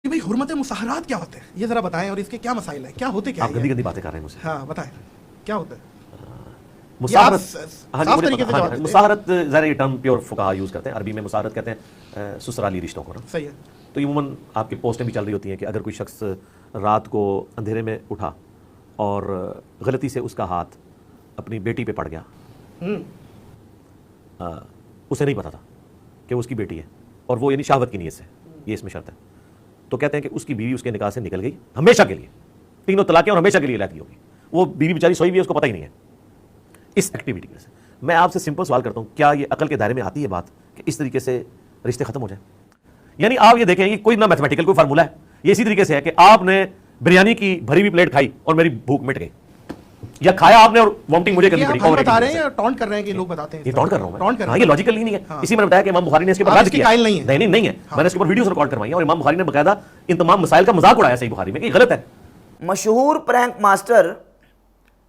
کہ بھئی حرمت مساہرات کیا ہوتے ہیں، یہ ذرا بتائیں، اور اس کے کیا مسائل ہیں، کیا ہوتے کیا آپ گندی گندی باتیں کر رہے ہیں مجھ سے. ہاں بتائیں کیا ہوتا ہے. مساہرت، صاف طریقے سے جواب. مساہرت ظاہر یہ ٹرم پیور فقہا یوز کرتے ہیں، عربی میں مساہرت کہتے ہیں سسرالی رشتوں کو نا. صحیح ہے. تو عموماً آپ کی پوسٹیں بھی چل رہی ہوتی ہیں کہ اگر کوئی شخص رات کو اندھیرے میں اٹھا اور غلطی سے اس کا ہاتھ اپنی بیٹی پہ پڑ گیا، اسے نہیں پتا تھا کہ وہ اس کی بیٹی ہے، اور وہ یعنی شہوت کی نیت سے، یہ اس میں شرط ہے، تو کہتے ہیں کہ اس کی بیوی اس کے نکاح سے نکل گئی ہمیشہ کے لیے، تینوں طلاقیں اور ہمیشہ کے لیے لیتی ہوگی، وہ بیوی بیچاری سوئی ہوئی ہے، اس کو پتہ ہی نہیں ہے اس ایکٹیویٹی کی وجہ سے. میں آپ سے سمپل سوال کرتا ہوں، کیا یہ عقل کے دائرے میں آتی ہے بات کہ اس طریقے سے رشتے ختم ہو جائیں؟ یعنی آپ یہ دیکھیں، یہ کوئی نہ میتھمیٹیکل کوئی فارمولا ہے، یہ اسی طریقے سے ہے کہ آپ نے بریانی کی بھری ہوئی پلیٹ کھائی اور میری بھوک مٹ گئی، یا کھایا آپ نے اور وامٹنگ مجھے کرنی پڑی. آپ بتا رہے ہیں یا ٹونٹ کر رہے ہیں کہ لوگ بتاتے ہیں؟ یہ ٹونٹ کر رہا ہوں ٹونٹ کر میں. ہاں یہ لاجیکل نہیں ہے. اسی میں نے بتایا کہ امام بخاری نے اس کے اوپر رد کیا. نہیں ہے، میں نے اس کے اوپر ویڈیوز ریکارڈ کروائی ہیں، اور امام بخاری نے باقاعدہ ان تمام مسائل کا مذاق اڑایا صحیح بخاری میں کہ یہ غلط ہے. مشہور پرینک ماسٹر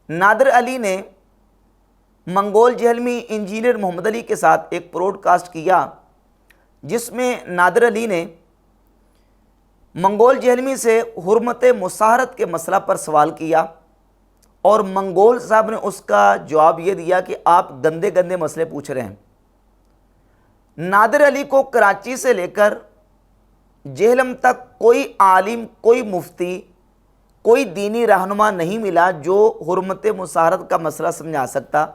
نادر علی نے منگول جہلمی انجینئر محمد علی کے ساتھ ایک پروڈ کاسٹ کیا، جس میں نادر علی نے منگول جہلمی سے حرمت مساہرت کے مسئلہ پر سوال کیا، اور منگول صاحب نے اس کا جواب یہ دیا کہ آپ گندے گندے مسئلے پوچھ رہے ہیں. نادر علی کو کراچی سے لے کر جہلم تک کوئی عالم، کوئی مفتی، کوئی دینی رہنما نہیں ملا جو حرمت مساہرت کا مسئلہ سمجھا سکتا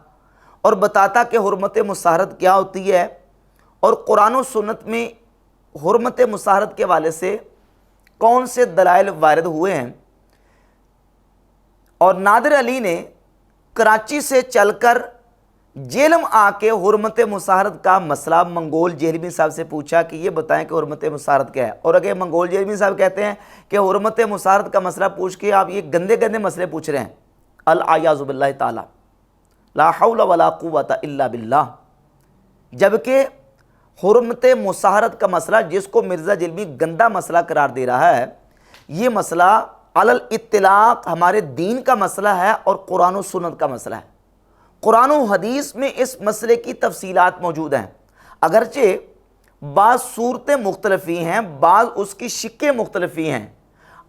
اور بتاتا کہ حرمت مساہرت کیا ہوتی ہے، اور قرآن و سنت میں حرمت مساہرت کے حوالے سے کون سے دلائل وارد ہوئے ہیں. اور نادر علی نے کراچی سے چل کر جہلم آ کے حرمت مساہرت کا مسئلہ منگول جہلمی صاحب سے پوچھا کہ یہ بتائیں کہ حرمت مساہرت کیا ہے. اور اگر منگول جہلمی صاحب کہتے ہیں کہ حرمت مساہرت کا مسئلہ پوچھ کے آپ یہ گندے گندے مسئلے پوچھ رہے ہیں، العیاذ باللہ تعالی، لا حول ولا قوت الا باللہ، جبکہ حرمت مساہرت کا مسئلہ جس کو مرزا جہلمی گندا مسئلہ قرار دے رہا ہے، یہ مسئلہ علی الاطلاق ہمارے دین کا مسئلہ ہے اور قرآن و سنت کا مسئلہ ہے. قرآن و حدیث میں اس مسئلے کی تفصیلات موجود ہیں، اگرچہ بعض صورتیں مختلفی ہیں، بعض اس کی شکیں مختلفی ہیں،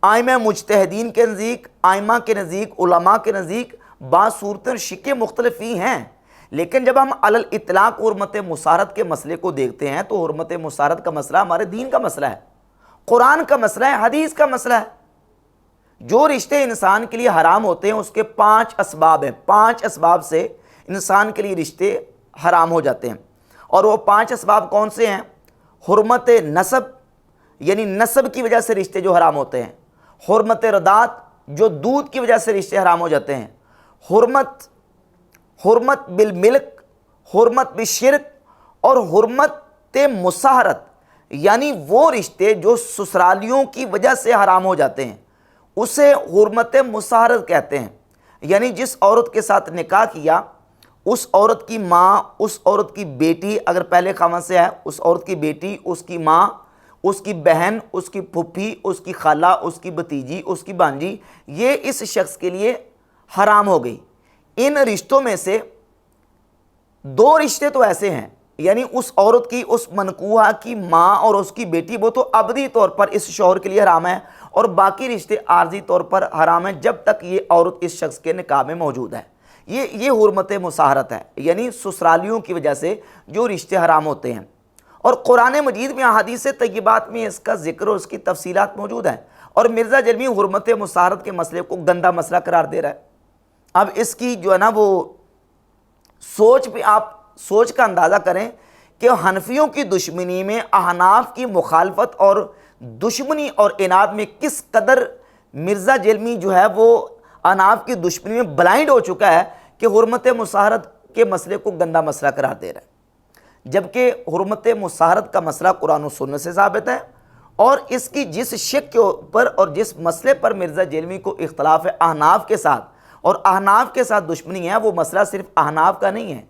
ائمہ مجتہدین کے نزدیک، ائمہ کے نزدیک، علماء کے نزدیک بعض صورتیں اور شکیں مختلفی ہیں. لیکن جب ہم علی الاطلاق حرمت مساہرت کے مسئلے کو دیکھتے ہیں تو حرمت مساہرت کا مسئلہ ہمارے دین کا مسئلہ ہے، قرآن کا مسئلہ ہے، حدیث کا مسئلہ ہے. جو رشتے انسان کے لیے حرام ہوتے ہیں اس کے 5 اسباب ہیں، 5 اسباب سے انسان کے لیے رشتے حرام ہو جاتے ہیں. اور وہ 5 اسباب کون سے ہیں؟ حرمت نسب، یعنی نسب کی وجہ سے رشتے جو حرام ہوتے ہیں، حرمت رضاعت، جو دودھ کی وجہ سے رشتے حرام ہو جاتے ہیں، حرمت بالملک، حرمت بالشرک، اور حرمت مساہرت، یعنی وہ رشتے جو سسرالیوں کی وجہ سے حرام ہو جاتے ہیں اسے حرمت مساہرت کہتے ہیں. یعنی جس عورت کے ساتھ نکاح کیا، اس عورت کی ماں، اس عورت کی بیٹی اگر پہلے خاوند سے ہے، اس عورت کی بیٹی، اس کی ماں، اس کی بہن، اس کی پھپھی، اس کی خالہ، اس کی بھتیجی، اس کی بھانجی، یہ اس شخص کے لیے حرام ہو گئی. ان رشتوں میں سے 2 رشتے تو ایسے ہیں، یعنی اس عورت کی، اس منکوحہ کی ماں اور اس کی بیٹی، وہ تو ابدی طور پر اس شوہر کے لیے حرام ہے، اور باقی رشتے عارضی طور پر حرام ہیں جب تک یہ عورت اس شخص کے نکاح میں موجود ہے. یہ حرمت مساہرت ہے، یعنی سسرالیوں کی وجہ سے جو رشتے حرام ہوتے ہیں. اور قرآن مجید میں، احادیث طیبات میں اس کا ذکر اور اس کی تفصیلات موجود ہیں. اور مرزا جہلمی حرمت مساہرت کے مسئلے کو گندا مسئلہ قرار دے رہا ہے. اب اس کی جو ہے نا وہ سوچ پہ آپ سوچ کا اندازہ کریں کہ حنفیوں کی دشمنی میں احناف کی مخالفت اور دشمنی اور عناد میں کس قدر مرزا جہلمی جو ہے وہ احناف کی دشمنی میں بلائنڈ ہو چکا ہے کہ حرمت مساہرت کے مسئلے کو گندا مسئلہ قرار دے رہا ہے، جبکہ حرمت مساہرت کا مسئلہ قرآن و سنت سے ثابت ہے. اور اس کی جس شک کے اوپر اور جس مسئلے پر مرزا جہلمی کو اختلاف ہے احناف کے ساتھ، اور احناف کے ساتھ دشمنی ہے، وہ مسئلہ صرف احناف کا نہیں ہے،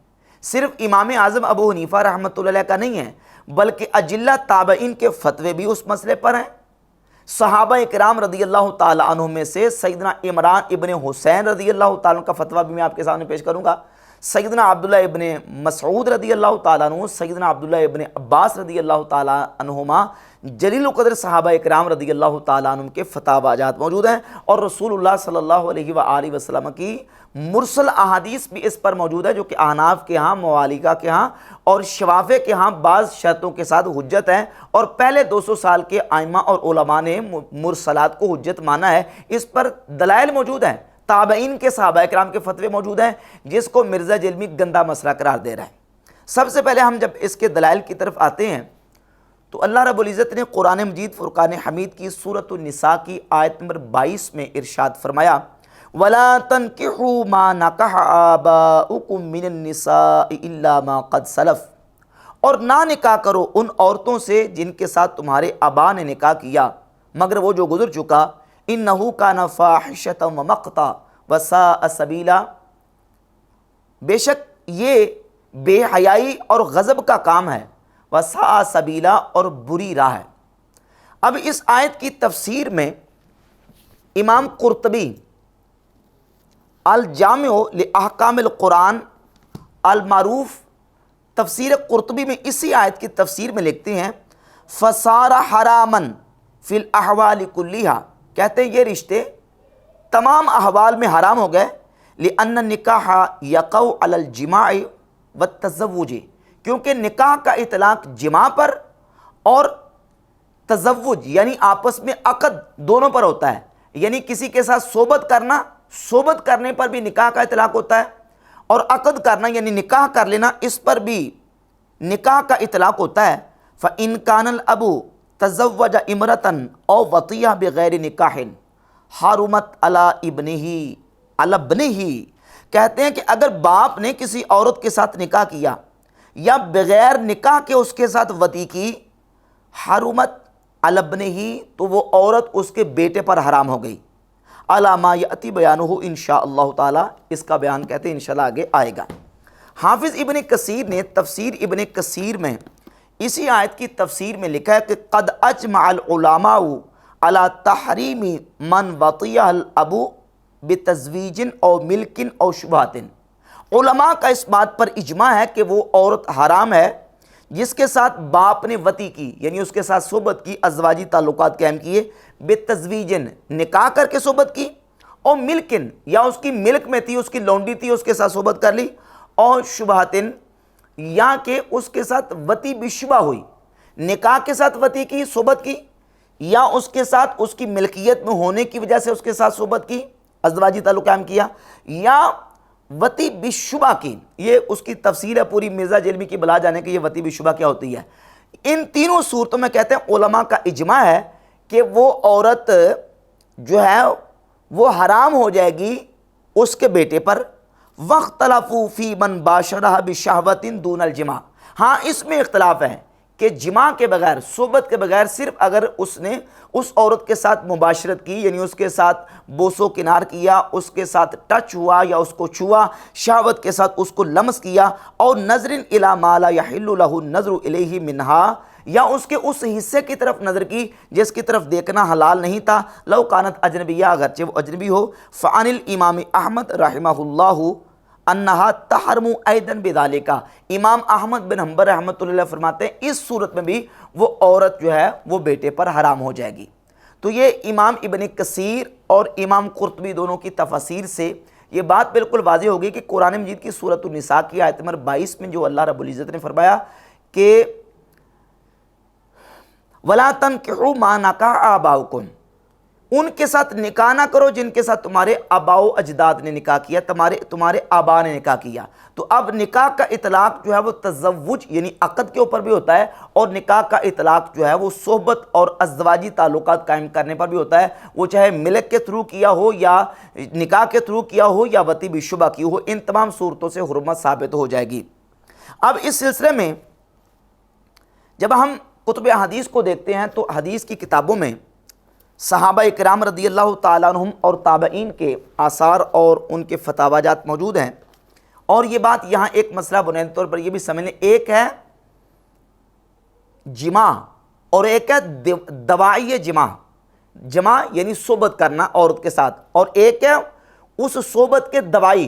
صرف امام اعظم ابو حنیفہ رحمۃ اللہ علیہ کا نہیں ہے، بلکہ اجلہ تابعین کے فتوے بھی اس مسئلے پر ہیں. صحابہ اکرام رضی اللہ تعالیٰ عنہ میں سے سیدنا عمران ابن حسین رضی اللہ تعالیٰ عنہ کا فتویٰ بھی میں آپ کے سامنے پیش کروں گا. سیدنا عبداللہ ابن مسعود رضی اللہ تعالیٰ عنہ، سیدنا عبداللہ ابن عباس رضی اللہ تعالیٰ عنہما، جلیل القدر صحابہ اکرام رضی اللہ تعالیٰ عنہ کے فتاوی جات موجود ہیں، اور رسول اللہ صلی اللہ علیہ وآلہ وسلم کی مرسل احادیث بھی اس پر موجود ہے، جو کہ احناف کے ہاں، موالکہ کے ہاں اور شوافع کے ہاں بعض شرطوں کے ساتھ حجت ہیں، اور پہلے 200 سال کے ائمہ اور علماء نے مرسلات کو حجت مانا ہے۔ اس پر دلائل موجود ہیں، تابعین کے صحابہ اکرام کے فتوے موجود ہیں، جس کو مرزا جلمی گندا مسئلہ قرار دے رہا ہے۔ سب سے پہلے ہم جب اس کے دلائل کی طرف آتے ہیں تو اللہ رب العزت نے قرآن مجید فرقان حمید کی سورۃ النساء کی آیت نمبر 22 میں ارشاد فرمایا، وَلَا تَنْكِحُوا مَا نَكَحَ آبَاؤُكُم مِّنَ النِّسَاءِ إِلَّا مَا قَدْ سَلَفَ، اور نہ نکاح کرو ان عورتوں سے جن کے ساتھ تمہارے آبا نے نکاح کیا مگر وہ جو گزر چکا، إِنَّهُ كَانَ فَاحِشَةً وَمَقْتًا وَسَاءَ سَبِيلًا، بے شک یہ بے حیائی اور غضب کا کام ہے، وَسَاءَ سَبِيلًا، اور بری راہ ہے۔ اب اس آیت کی تفسیر میں امام قرطبی الجامع لأحکام القرآن المعروف تفسیر قرطبی میں اسی آیت کی تفسیر میں لکھتے ہیں، فَصَارَ حَرَامًا فِي الْأَحْوَالِ كُلِّهَا، کہتے ہیں یہ رشتے تمام احوال میں حرام ہو گئے، لِأَنَّ النِّكَاحَ يَقَعُ عَلَى الْجِمَاعِ وَالتَّزَوُّجِ، کیونکہ نکاح کا اطلاق جماع پر اور تزوج یعنی آپس میں عقد دونوں پر ہوتا ہے، یعنی کسی کے ساتھ صحبت کرنا، صحبت کرنے پر بھی نکاح کا اطلاق ہوتا ہے، اور عقد کرنا یعنی نکاح کر لینا، اس پر بھی نکاح کا اطلاق ہوتا ہے۔ فَإِنْ كَانَ الْأَبُ تَزَوَّجَ إِمْرَةً أَوْ وَطِيَّهَا بِغَيْرِ نِكَاحٍ حَرُمَتْ عَلَى ابْنِهِ، کہتے ہیں کہ اگر باپ نے کسی عورت کے ساتھ نکاح کیا یا بغیر نکاح کے اس کے ساتھ وطی کی، حرمت علی ابنہ، تو وہ عورت اس کے بیٹے پر حرام ہو گئی، علی ما یأتی بیانہ انشاءاللہ تعالی، اس کا بیان کہتے ہیں انشاءاللہ آگے آئے گا۔ حافظ ابن کثیر نے تفسیر ابن کثیر میں اسی آیت کی تفسیر میں لکھا ہے کہ قد اجمع العلماء علی تحریم من وطیہ الاب بتزویج او ملک او شبہات، علماء کا اس بات پر اجماع ہے کہ وہ عورت حرام ہے جس کے ساتھ باپ نے وطی کی، یعنی اس کے ساتھ صحبت کی، ازواجی تعلقات قائم کیے، بتزویجن نکاح کر کے صحبت کی، اور ملکن یا اس کی ملک میں تھی، اس کی لونڈی تھی، اس کے ساتھ صحبت کر لی، اور شبہاتن یا کہ اس کے ساتھ وطی بشبہ ہوئی، نکاح کے ساتھ وطی کی، صحبت کی، یا اس کے ساتھ اس کی ملکیت میں ہونے کی وجہ سے اس کے ساتھ صحبت کی، ازواجی تعلق قائم کیا، یا وطی بشبہ کی۔ یہ اس کی تفصیل ہے پوری، مرزا جلمی کی بلا جانے کہ یہ وطی بشبہ کیا ہوتی ہے۔ ان تینوں صورتوں میں کہتے ہیں علماء کا اجماع ہے کہ وہ عورت جو ہے وہ حرام ہو جائے گی اس کے بیٹے پر۔ وَاخْتَلَفُوا فِي مَنْ بَاشَرَهَا بِشَهْوَةٍ دُونَ الْجِمَاعِ، ہاں اس میں اختلاف ہے کہ جماع کے بغیر، صحبت کے بغیر، صرف اگر اس نے اس عورت کے ساتھ مباشرت کی، یعنی اس کے ساتھ بوس و کنار کیا، اس کے ساتھ ٹچ ہوا یا اس کو چھوا، شہوت کے ساتھ اس کو لمس کیا، اور نظر الی ما لا یحل له النظر الیہ منها، یا اس کے اس حصے کی طرف نظر کی جس کی طرف دیکھنا حلال نہیں تھا، لو کانت اجنبیہ، اگرچہ وہ اجنبی ہو، فعن الامام احمد رحمہ اللہ انہا تحرم ایدن بذالکا، امام احمد بن حنبل رحمۃ اللہ فرماتے ہیں اس صورت میں بھی وہ عورت جو ہے وہ بیٹے پر حرام ہو جائے گی۔ تو یہ امام ابن کثیر اور امام قرطبی دونوں کی تفاسیر سے یہ بات بالکل واضح ہوگی کہ قرآن مجید کی سورۃ النساء کی آیت نمبر 22 میں جو اللہ رب العزت نے فرمایا کہ وَلَا تَنْكِحُوا مَا نَكَحَ آبَاؤُكُمْ، ان کے ساتھ نکاح نہ کرو جن کے ساتھ تمہارے آباء و اجداد نے نکاح کیا، تمہارے آبا نے نکاح کیا۔ تو اب نکاح کا اطلاق جو ہے وہ تزوج یعنی عقد کے اوپر بھی ہوتا ہے، اور نکاح کا اطلاق جو ہے وہ صحبت اور ازدواجی تعلقات قائم کرنے پر بھی ہوتا ہے، وہ چاہے ملک کے تھرو کیا ہو یا نکاح کے تھرو کیا ہو یا وطی بشبہ کی ہو، ان تمام صورتوں سے حرمت ثابت ہو جائے گی۔ اب اس سلسلے میں جب ہم کتب حدیث کو دیکھتے ہیں تو حدیث کی کتابوں میں صحابہ اکرام رضی اللہ تعالیٰ عنہم اور تابعین کے آثار اور ان کے فتاوی جات موجود ہیں، اور یہ بات یہاں ایک مسئلہ بنیادی طور پر یہ بھی سمجھ لیں، ایک ہے جماع اور ایک ہے دوائی جماع، جماع یعنی صحبت کرنا عورت کے ساتھ، اور ایک ہے اس صحبت کے دوائی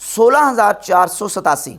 16487।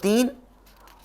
3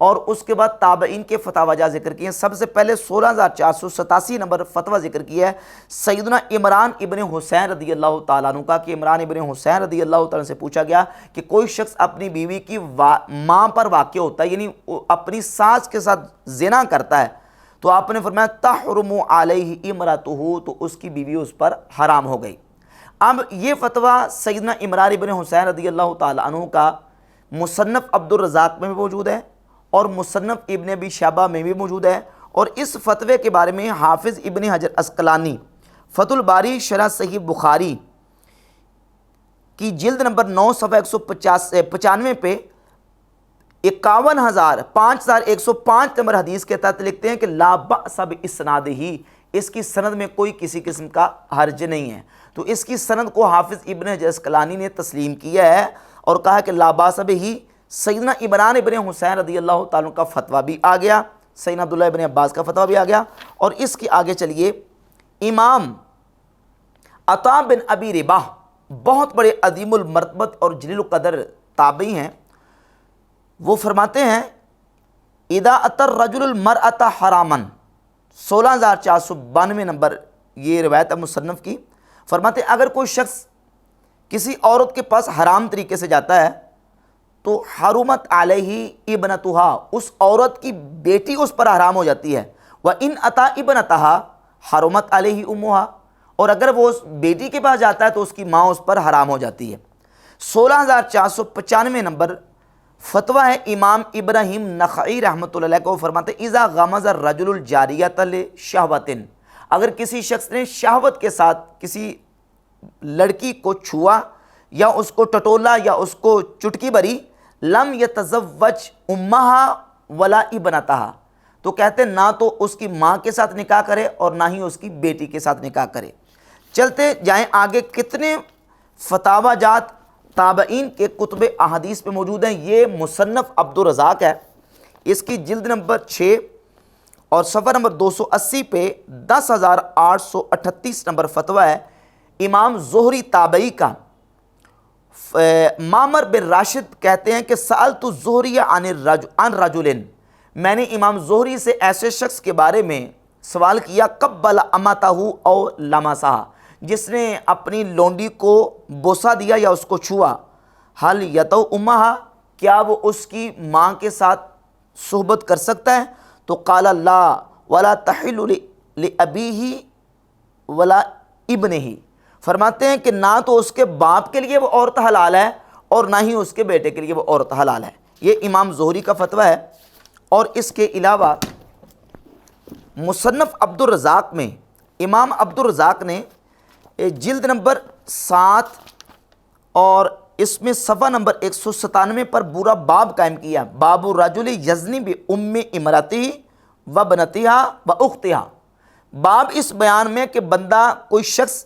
اور اس کے بعد تابعین کے فتاوی جات ذکر کیے ہیں۔ سب سے پہلے 16487 نمبر فتویٰ ذکر کیا ہے سیدنا عمران ابن حسین رضی اللہ تعالیٰ عنہ کا، کہ عمران ابن حسین رضی اللہ تعالیٰ عنہ سے پوچھا گیا کہ کوئی شخص اپنی بیوی کی ماں پر واقع ہوتا ہے، یعنی اپنی ساس کے ساتھ زنا کرتا ہے، تو آپ نے فرمایا تحرم علیہ امرأتہ، تو اس کی بیوی اس پر حرام ہو گئی۔ اب یہ فتویٰ سیدنا عمران ابن حسین رضی اللہ تعالیٰ عنہ کا مصنف عبد الرزاق میں بھی موجود ہے اور مصنف ابن ابی شیبہ میں بھی موجود ہے، اور اس فتوے کے بارے میں حافظ ابن حجر عسقلانی فتح الباری شرح صحیح بخاری کی جلد نمبر 9 صفحہ 195 پہ 51,105 نمبر حدیث کے تحت لکھتے ہیں کہ لا بأس باسنادہ، اس کی سند میں کوئی کسی قسم کا حرج نہیں ہے۔ تو اس کی سند کو حافظ ابن حجر عسقلانی نے تسلیم کیا ہے اور کہا کہ لا بأس بہ۔ سیدنا عمران ابن حسین رضی اللہ تعالیٰ کا فتویٰ بھی آ گیا، سیدنا عبداللہ ابن عباس کا فتویٰ بھی آ گیا، اور اس کے آگے چلیے امام عطا بن ابی رباح بہت بڑے عظیم المرتبت اور جلیل القدر تابعی ہیں، وہ فرماتے ہیں اذا اتى الرجل المرأة حراما، 16492 نمبر یہ روایت ہے مصنف کی، فرماتے ہیں اگر کوئی شخص کسی عورت کے پاس حرام طریقے سے جاتا ہے تو حرمت علیہ ابنتہا، اس عورت کی بیٹی اس پر حرام ہو جاتی ہے، وَإِنْ أَتَى ابنتہا حرمت علیہ امہا، اور اگر وہ اس بیٹی کے پاس جاتا ہے تو اس کی ماں اس پر حرام ہو جاتی ہے۔ 16495 نمبر فتویٰ ہے امام ابراہیم نخعی رحمۃ اللہ علیہ کو، فرماتے ہیں اذا غمز الرجل الجاریۃ لشہوۃ، اگر کسی شخص نے شہوت کے ساتھ کسی لڑکی کو چھوا یا اس کو ٹٹولا یا اس کو چٹکی بری، لم یتزوج امہا ولا ابنتہا، تو کہتے ہیں نہ تو اس کی ماں کے ساتھ نکاح کرے اور نہ ہی اس کی بیٹی کے ساتھ نکاح کرے۔ چلتے جائیں آگے، کتنے فتاوی جات تابعین کے کتب احادیث پہ موجود ہیں۔ یہ مصنف عبد الرزاق ہے، اس کی جلد نمبر 6 اور صفحہ نمبر 280 پہ 10,838 نمبر فتویٰ ہے امام زہری تابعی کا۔ معمر بن راشد کہتے ہیں کہ سألت الزہری عن رجل، میں نے امام زہری سے ایسے شخص کے بارے میں سوال کیا قبل امتہ او لمسہا، جس نے اپنی لونڈی کو بوسہ دیا یا اس کو چھوا، حل یتو امہا، کیا وہ اس کی ماں کے ساتھ صحبت کر سکتا ہے؟ تو قال لا ولا تحل لابیہ ولا ابنہ، فرماتے ہیں کہ نہ تو اس کے باپ کے لیے وہ عورت حلال ہے اور نہ ہی اس کے بیٹے کے لیے وہ عورت حلال ہے۔ یہ امام زہری کا فتویٰ ہے۔ اور اس کے علاوہ مصنف عبد الرزاق میں امام عبد الرزاق نے جلد نمبر 7 اور اس میں صفحہ نمبر 197 پر پورا باب قائم کیا، باب الرجل یزنی بام امرأتہ و بنتہا و اختہا، باب اس بیان میں کہ بندہ کوئی شخص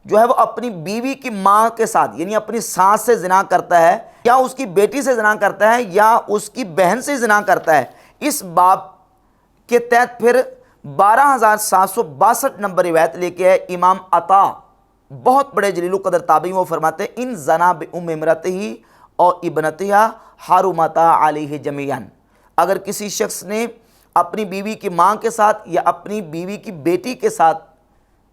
جو ہے وہ اپنی بیوی کی ماں کے ساتھ یعنی اپنی ساس سے زنا کرتا ہے یا اس کی بیٹی سے زنا کرتا ہے یا اس کی بہن سے زنا کرتا ہے، اس باب کے تحت پھر 12,762 نمبر روایت لے کے ہے امام عطا بہت بڑے جلیل القدر تابعی، وہ فرماتے ہیں ان زنا بام امرأتہ اور ابنتہا حرمتا علیہ جمیعا، اگر کسی شخص نے اپنی بیوی کی ماں کے ساتھ یا اپنی بیوی کی بیٹی کے ساتھ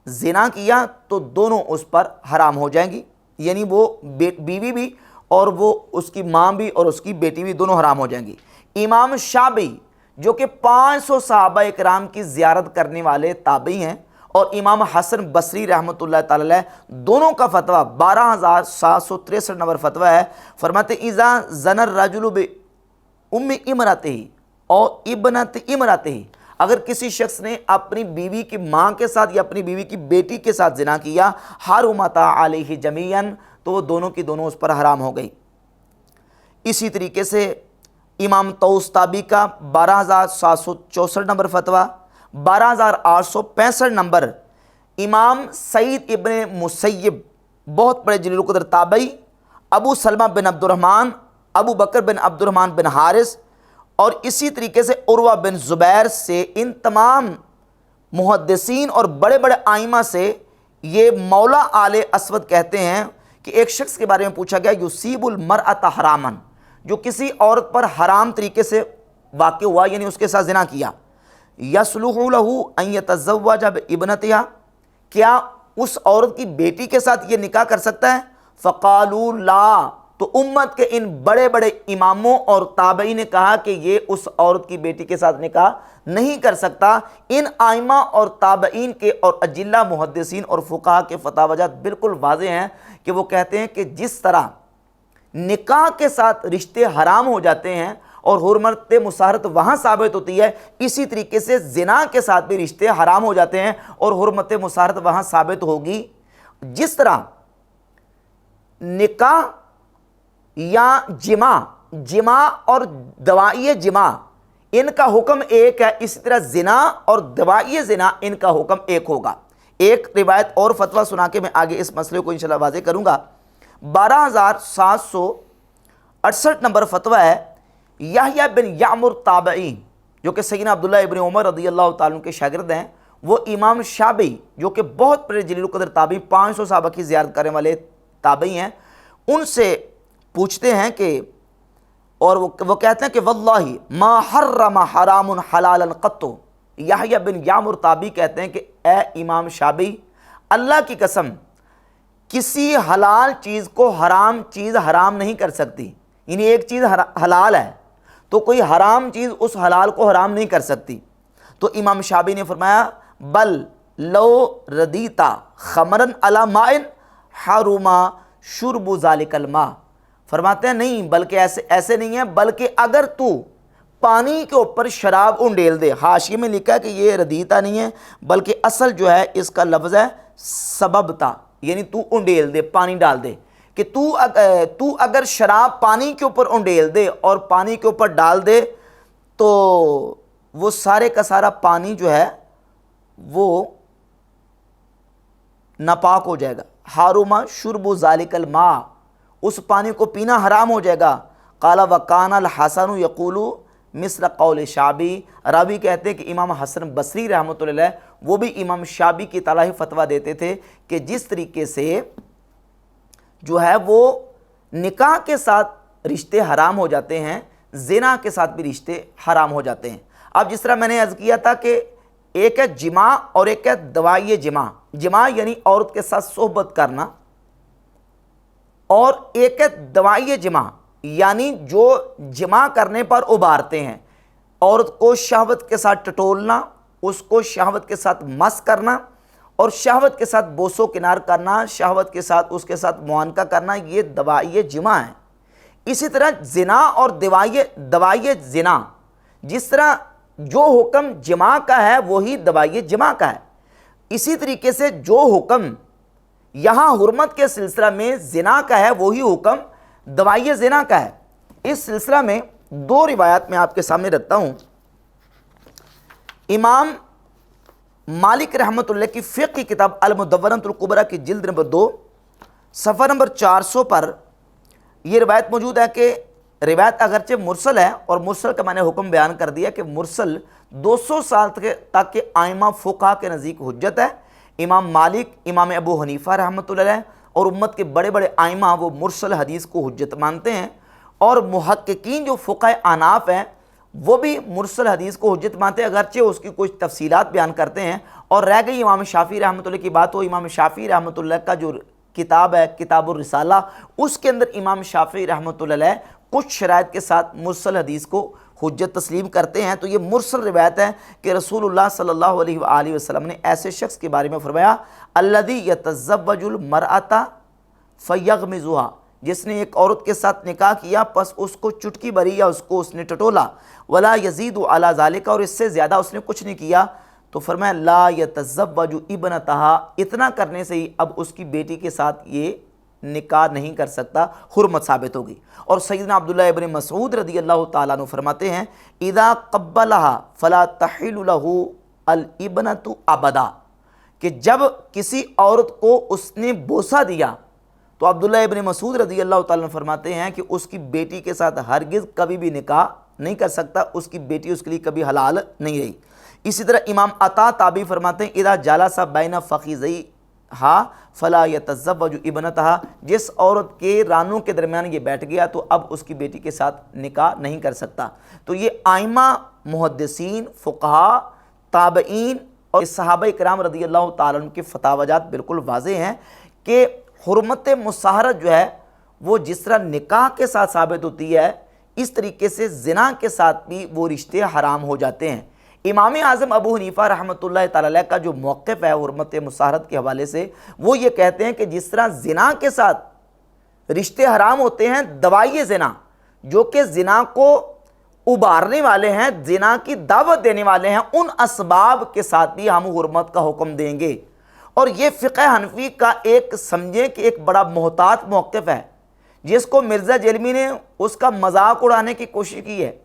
زنا کیا تو دونوں اس پر حرام ہو جائیں گی، یعنی وہ بیوی بھی اور وہ اس کی ماں بھی اور اس کی بیٹی بھی دونوں حرام ہو جائیں گی۔ امام شعبی جو کہ 500 صحابہ اکرام کی زیارت کرنے والے تابعی ہیں، اور امام حسن بصری رحمۃ اللہ تعالی علیہ، دونوں کا فتویٰ 12,763 نمبر فتویٰ ہے، فرماتے اذا زنى الرجل بام امرأتہ اور ابنت امرأتہ، اگر کسی شخص نے اپنی بیوی کی ماں کے ساتھ یا اپنی بیوی کی بیٹی کے ساتھ زنا کیا، حرمتا علیہ جمیعا، تو وہ دونوں کی دونوں اس پر حرام ہو گئی۔ اسی طریقے سے امام طوس تابعی کا 12,764 نمبر فتویٰ، 12,865 نمبر امام سعید ابن مسیب بہت بڑے جلیل القدر تابعی، ابو سلمہ بن عبد الرحمن، ابو بکر بن عبد الرحمن بن حارث، اور اسی طریقے سے عروہ بن زبیر سے، ان تمام محدثین اور بڑے بڑے آئمہ سے یہ مولا آل اسود کہتے ہیں کہ ایک شخص کے بارے میں پوچھا گیا یصیب المرأۃ حراما، جو کسی عورت پر حرام طریقے سے واقع ہوا یعنی اس کے ساتھ زنا کیا، یصلح لہ ان یتزوج بابنتہا، کیا اس عورت کی بیٹی کے ساتھ یہ نکاح کر سکتا ہے؟ فقالوا لا، تو امت کے ان بڑے بڑے اماموں اور تابعین نے کہا کہ یہ اس عورت کی بیٹی کے ساتھ نکاح نہیں کر سکتا۔ ان ائمہ اور تابعین کے اور اجلہ محدثین اور فقہا کے فتاویٰ بالکل واضح ہیں کہ وہ کہتے ہیں کہ جس طرح نکاح کے ساتھ رشتے حرام ہو جاتے ہیں اور حرمت مصاہرت وہاں ثابت ہوتی ہے، اسی طریقے سے زنا کے ساتھ بھی رشتے حرام ہو جاتے ہیں اور حرمت مصاہرت وہاں ثابت ہوگی۔ جس طرح نکاح یا جماع اور دوائی جماع ان کا حکم ایک ہے، اسی طرح زنا اور دوائی زنا ان کا حکم ایک ہوگا۔ ایک روایت اور فتویٰ سنا کے میں آگے اس مسئلے کو انشاءاللہ واضح کروں گا۔ 12768 نمبر فتویٰ ہے، یحییٰ بن یعمر تابعی جو کہ سیدنا عبداللہ ابن عمر رضی اللہ تعالیٰ عنہ کے شاگرد ہیں، وہ امام شعبی جو کہ بہت بڑے جلیل القدر تابعی، 500 صحابہ کی زیارت کرنے والے تابعی ہیں، ان سے پوچھتے ہیں کہ، اور وہ کہتے ہیں کہ واللہ ما حرم حرام حلالا قط، یحییٰ بن یعمر تابعی کہتے ہیں کہ اے امام شعبی، اللہ کی قسم کسی حلال چیز کو حرام چیز حرام نہیں کر سکتی، یعنی ایک چیز حلال ہے تو کوئی حرام چیز اس حلال کو حرام نہیں کر سکتی۔ تو امام شعبی نے فرمایا بل لو ردیتا خمرن علی مائن حرم شرب ذالک الماء، فرماتے ہیں نہیں، بلکہ ایسے نہیں ہے، بلکہ اگر تو پانی کے اوپر شراب انڈیل دے، حاشیے میں لکھا ہے کہ یہ ردیتا نہیں ہے بلکہ اصل جو ہے اس کا لفظ ہے سببتا، یعنی تو انڈیل دے، پانی ڈال دے، کہ تو اگر شراب پانی کے اوپر انڈیل دے اور پانی کے اوپر ڈال دے تو وہ سارے کا سارا پانی جو ہے وہ ناپاک ہو جائے گا۔ حرم شرب ذالک الماء، اس پانی کو پینا حرام ہو جائے گا۔ قال وکان الحسن یقول مثل قول شعبی، راوی کہتے ہیں کہ امام حسن بصری رحمۃ اللہ علیہ وہ بھی امام شعبی کی طرح ہی فتویٰ دیتے تھے کہ جس طریقے سے جو ہے وہ نکاح کے ساتھ رشتے حرام ہو جاتے ہیں، زنا کے ساتھ بھی رشتے حرام ہو جاتے ہیں۔ اب جس طرح میں نے عرض کیا تھا کہ ایک ہے جماع اور ایک ہے دوائی جماع یعنی عورت کے ساتھ صحبت کرنا، اور ایک ہے دوائی جماع یعنی جو جماع کرنے پر ابھارتے ہیں، عورت کو شہوت کے ساتھ ٹٹولنا، اس کو شہوت کے ساتھ مس کرنا اور شہوت کے ساتھ بوسو کنار کرنا، شہوت کے ساتھ اس کے ساتھ معانقہ کرنا، یہ دوائی جماع ہے۔ اسی طرح زنا اور دوائی زنا، جس طرح جو حکم جماع کا ہے وہی دوائی جماع کا ہے، اسی طریقے سے جو حکم یہاں حرمت کے سلسلہ میں زنا کا ہے وہی حکم دوائی زنا کا ہے۔ اس سلسلہ میں دو روایات میں آپ کے سامنے رکھتا ہوں۔ امام مالک رحمۃ اللہ کی فقہ کی کتاب المدونۃ الکبریٰ کی جلد نمبر 2 صفحہ نمبر 400 پر یہ روایت موجود ہے کہ روایت اگرچہ مرسل ہے، اور مرسل کا میں نے حکم بیان کر دیا کہ مرسل 200 سال تک کے ائمہ فقہا کے نزدیک حجت ہے۔ امام مالک، امام ابو حنیفہ رحمۃ اللہ علیہ اور امت کے بڑے بڑے ائمہ وہ مرسل حدیث کو حجت مانتے ہیں، اور محققین جو فقہ احناف ہیں وہ بھی مرسل حدیث کو حجت مانتے ہیں، اگرچہ اس کی کچھ تفصیلات بیان کرتے ہیں۔ اور رہ گئی امام شافعی رحمۃ اللہ کی بات، تو امام شافعی رحمۃ اللہ کا جو کتاب ہے کتاب الرسالہ، اس کے اندر امام شافعی رحمۃ اللہ علیہ کچھ شرائط کے ساتھ مرسل حدیث کو حجت تسلیم کرتے ہیں۔ تو یہ مرسل روایت ہے کہ رسول اللہ صلی اللہ علیہ وآلہ وسلم نے ایسے شخص کے بارے میں فرمایا الذی یتزوج المرأۃ فیغمزها، جس نے ایک عورت کے ساتھ نکاح کیا پس اس کو چٹکی بری یا اس نے ٹٹولا، ولا یزید علی ذالک، اور اس سے زیادہ اس نے کچھ نہیں کیا، تو فرمایا لا یتزوج ابنتہا، اتنا کرنے سے ہی اب اس کی بیٹی کے ساتھ یہ نکاح نہیں کر سکتا، حرمت ثابت ہوگی۔ اور سیدنا عبداللہ ابن مسعود رضی اللہ تعالیٰ عنہ فرماتے ہیں اذا قبلها فلا تحل له الابنۃ ابدا، کہ جب کسی عورت کو اس نے بوسہ دیا تو عبداللہ ابن مسعود رضی اللہ تعالیٰ عنہ فرماتے ہیں کہ اس کی بیٹی کے ساتھ ہرگز کبھی بھی نکاح نہیں کر سکتا، اس کی بیٹی اس کے لیے کبھی حلال نہیں رہی۔ اسی طرح امام عطا تابعی فرماتے ہیں اذا جلس بین فخذی ہا فلا یتزوج ابنتہا، جس عورت کے رانوں کے درمیان یہ بیٹھ گیا تو اب اس کی بیٹی کے ساتھ نکاح نہیں کر سکتا۔ تو یہ ائمہ، محدثین، فقہاء، تابعین اور صحابہ کرام رضی اللہ تعالیٰ عنہ کے فتاوی جات بالکل واضح ہیں کہ حرمت مصاہرت جو ہے وہ جس طرح نکاح کے ساتھ ثابت ہوتی ہے، اس طریقے سے زنا کے ساتھ بھی وہ رشتے حرام ہو جاتے ہیں۔ امام اعظم ابو حنیفہ رحمۃ اللہ تعالی علیہ کا جو موقف ہے حرمت مصاہرت کے حوالے سے، وہ یہ کہتے ہیں کہ جس طرح زنا کے ساتھ رشتے حرام ہوتے ہیں، دوائی زنا جو کہ زنا کو ابارنے والے ہیں، زنا کی دعوت دینے والے ہیں، ان اسباب کے ساتھ بھی ہم حرمت کا حکم دیں گے۔ اور یہ فقہ حنفی کا ایک سمجھیں کہ ایک بڑا محتاط موقف ہے، جس کو مرزا جیلمی نے اس کا مذاق اڑانے کی کوشش کی ہے،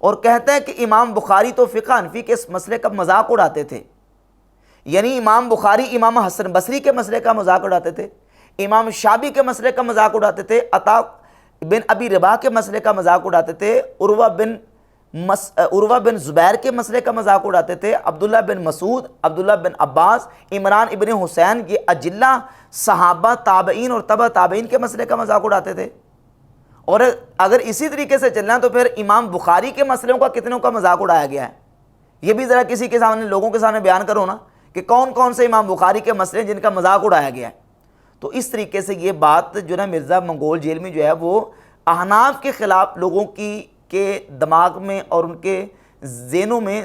اور کہتے ہیں کہ امام بخاری تو فقہ حنفی کے اس مسئلے کا مذاق اڑاتے تھے۔ یعنی امام بخاری امام حسن بصری کے مسئلے کا مذاق اڑاتے تھے، امام شعبی کے مسئلے کا مذاق اڑاتے تھے، عطا بن ابی رباح کے مسئلے کا مذاق اڑاتے تھے، عروہ بن زبیر کے مسئلے کا مذاق اڑاتے تھے، عبداللہ بن مسعود، عبداللہ بن عباس، عمران ابن حسین، یہ اجلہ صحابہ، تابعین اور تبع تابعین کے مسئلے کا مذاق اڑاتے تھے۔ اور اگر اسی طریقے سے چلنا تو پھر امام بخاری کے مسئلوں کا کتنوں کا مذاق اڑایا گیا ہے، یہ بھی ذرا کسی کے سامنے، لوگوں کے سامنے بیان کرو نا کہ کون کون سے امام بخاری کے مسئلے جن کا مذاق اڑایا گیا ہے۔ تو اس طریقے سے یہ بات جو نا مرزا منگول جیلمی جو ہے وہ احناف کے خلاف لوگوں کے دماغ میں اور ان کے ذہنوں میں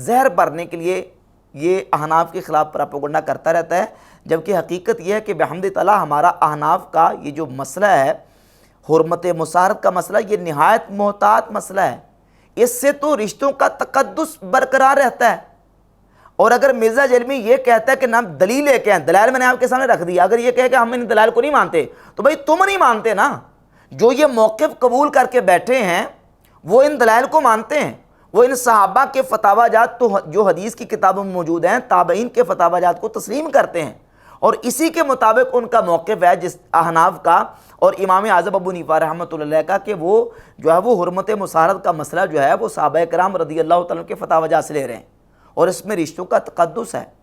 زہر بھرنے کے لیے یہ احناف کے خلاف پراپیگنڈا کرتا رہتا ہے، جبکہ حقیقت یہ ہے کہ بحمد تعالیٰ ہمارا احناف کا یہ جو مسئلہ ہے حرمت مصاہرت کا مسئلہ، یہ نہایت محتاط مسئلہ ہے، اس سے تو رشتوں کا تقدس برقرار رہتا ہے۔ اور اگر مرزا جیلمی یہ کہتا ہے کہ نام دلیل لے کے ہیں، دلائل میں نے آپ کے سامنے رکھ دیا، اگر یہ کہے کہ ہم ان دلائل کو نہیں مانتے تو بھائی تم نہیں مانتے نا، جو یہ موقف قبول کر کے بیٹھے ہیں وہ ان دلائل کو مانتے ہیں، وہ ان صحابہ کے فتاوی جات تو جو حدیث کی کتابوں میں موجود ہیں، تابعین کے فتاوی جات کو تسلیم کرتے ہیں، اور اسی کے مطابق ان کا موقف ہے جس احناف کا اور امام اعظم ابو حنیفہ رحمۃ اللہ علیہ کا، کہ وہ جو ہے وہ حرمت مصاہرت کا مسئلہ جو ہے وہ صحابہ کرام رضی اللہ تعالیٰ کے فتاوی جات سے لے رہے ہیں، اور اس میں رشتوں کا تقدس ہے۔